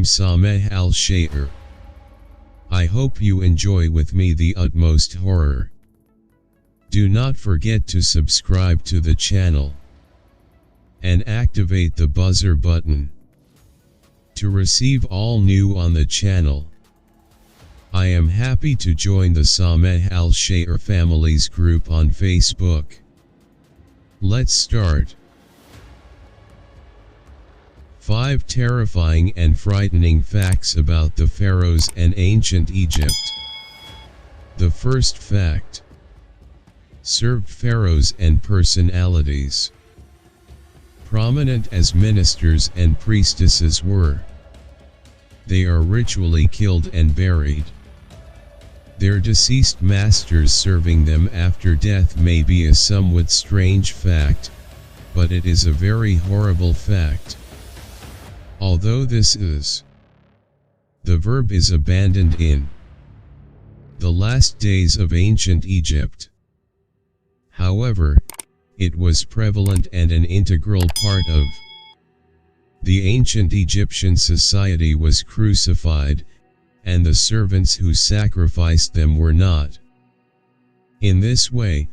I'm Sameh Al Shaer. I hope you enjoy with me the utmost horror. Do not forget to subscribe to the channel and activate the buzzer button to receive all new on the channel. I am happy to join the Sameh Al Shaer Families group on Facebook. Let's start. 5 terrifying and frightening facts about the pharaohs and ancient Egypt. The first fact. Served pharaohs and personalities. Prominent as ministers and priestesses were, they are ritually killed and buried. Their deceased masters serving them after death may be a somewhat strange fact, but it is a very horrible fact. Although the verb is abandoned in the last days of ancient Egypt. However, it was prevalent and an integral part of the ancient Egyptian society was crucified, and the servants who sacrificed them were not. In this way,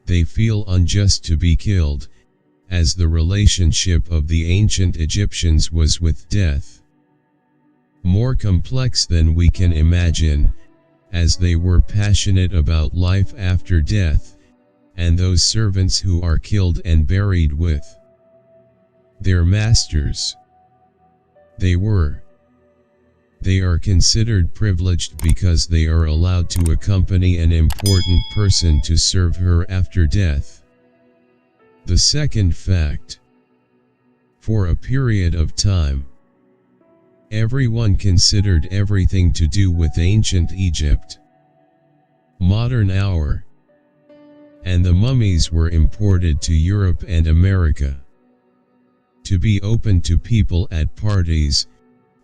they feel unjust to be killed, as the relationship of the ancient Egyptians was with death more complex than we can imagine, as they were passionate about life after death, and those servants who are killed and buried with their masters. They are considered privileged because they are allowed to accompany an important person to serve her after death. The second fact. For a period of time, everyone considered everything to do with ancient Egypt, modern hour, and the mummies were imported to Europe and America to be open to people at parties,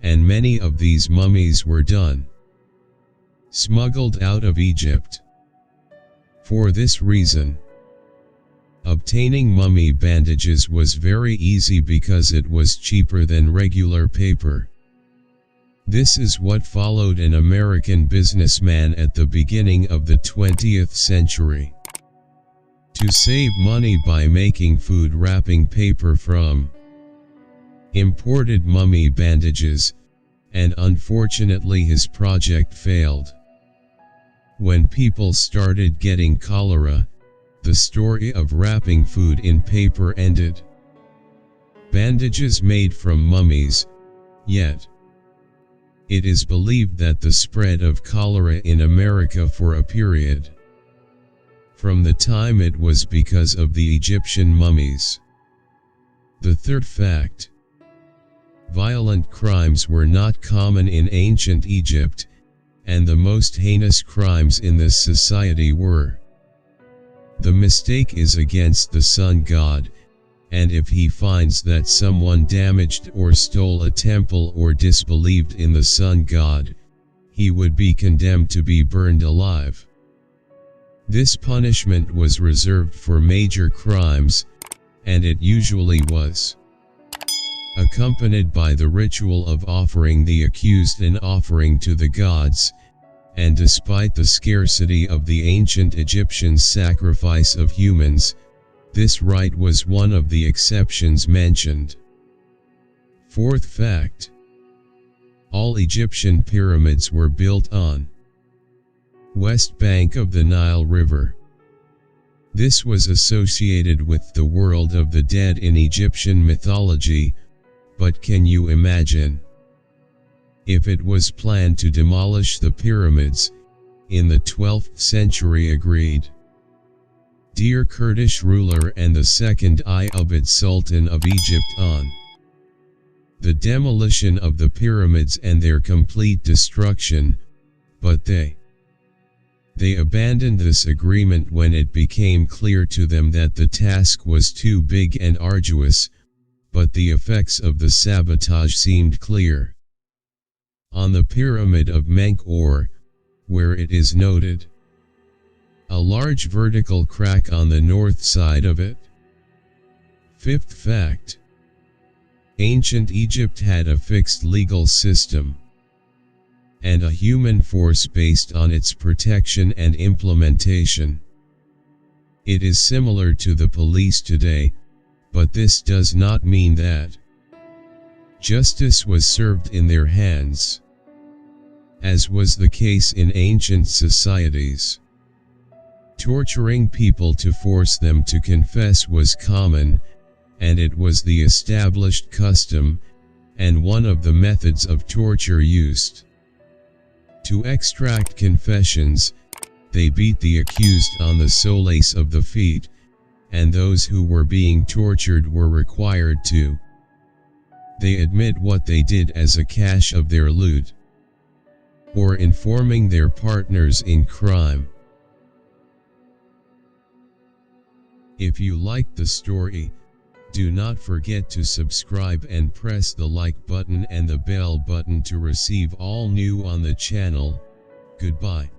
and many of these mummies were smuggled out of Egypt. For this reason, obtaining mummy bandages was very easy because it was cheaper than regular paper. This is what followed an American businessman at the beginning of the 20th century to save money by making food wrapping paper from imported mummy bandages, and unfortunately his project failed. When people started getting cholera, the story of wrapping food in paper ended. Bandages made from mummies, yet it is believed that the spread of cholera in America for a period from the time it was because of the Egyptian mummies. The third fact. Violent crimes were not common in ancient Egypt, and the most heinous crimes in this society were: the mistake is against the sun god, and if he finds that someone damaged or stole a temple or disbelieved in the sun god, he would be condemned to be burned alive. This punishment was reserved for major crimes, and it usually was accompanied by the ritual of offering the accused an offering to the gods, and despite the scarcity of the ancient Egyptians' sacrifice of humans, this rite was one of the exceptions mentioned. Fourth fact. All Egyptian pyramids were built on west bank of the Nile River. This was associated with the world of the dead in Egyptian mythology, but can you imagine if it was planned to demolish the pyramids in the 12th century? Agreed. Dear Kurdish ruler and the second Ayyubid Sultan of Egypt on the demolition of the pyramids and their complete destruction, but they abandoned this agreement when it became clear to them that the task was too big and arduous, but the effects of the sabotage seemed clear. On the pyramid of Menkaure, where it is noted a large vertical crack on the north side of it. Fifth fact. Ancient Egypt had a fixed legal system and a human force based on its protection and implementation. It is similar to the police today, but this does not mean that justice was served in their hands, as was the case in ancient societies. Torturing people to force them to confess was common, and it was the established custom, and one of the methods of torture used. To extract confessions, they beat the accused on the soles of the feet, and those who were being tortured were required to they admit what they did as a cache of their loot, or informing their partners in crime. If you liked the story, do not forget to subscribe and press the like button and the bell button to receive all new on the channel. Goodbye.